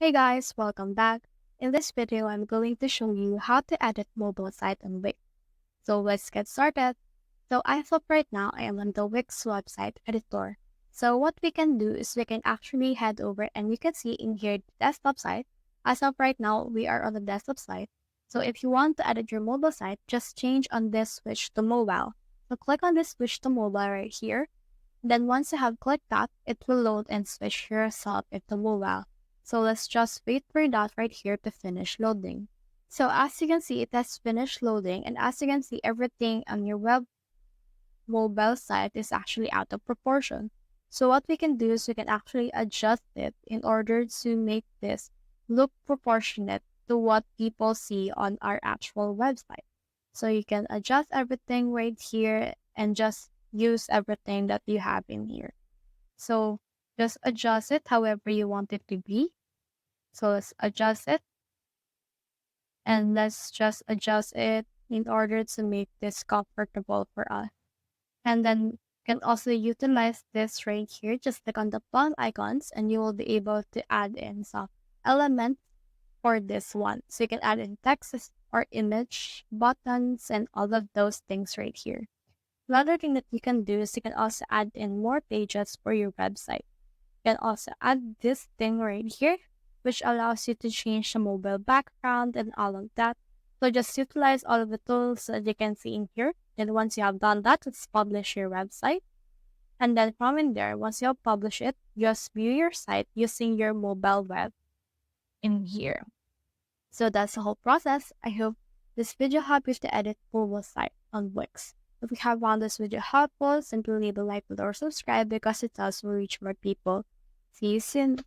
Hey guys, welcome back. In this video, I'm going to show you how to edit mobile site on Wix. So let's get started. So as of right now, I am on the Wix website editor. So what we can do is we can actually head over and you can see in here the desktop site. As of right now, we are on the desktop site. So if you want to edit your mobile site, just change on this switch to mobile. So click on this switch to mobile right here. Then once you have clicked that, it will load and switch yourself into mobile. So let's just wait for that right here to finish loading. So as you can see, it has finished loading, and as you can see, everything on your web mobile site is actually out of proportion. So what we can do is we can actually adjust it in order to make this look proportionate to what people see on our actual website. So you can adjust everything right here and just use everything that you have in here. So just adjust it however you want it to be. So let's adjust it, and let's just adjust it in order to make this comfortable for us. And then you can also utilize this right here. Just click on the plum icons and you will be able to add in some elements for this one. So you can add in text or image, buttons, and all of those things right here. Another thing that you can do is you can also add in more pages for your website. You can also add this thing right here, which allows you to change the mobile background and all of that. So just utilize all of the tools that you can see in here. Then once you have done that, let's publish your website. And then from in there, once you have published it, just view your site using your mobile web in here. So that's the whole process. I hope this video helped you to edit mobile site on Wix. If you have found this video helpful, simply leave a like or subscribe because it helps me reach more people. See you soon.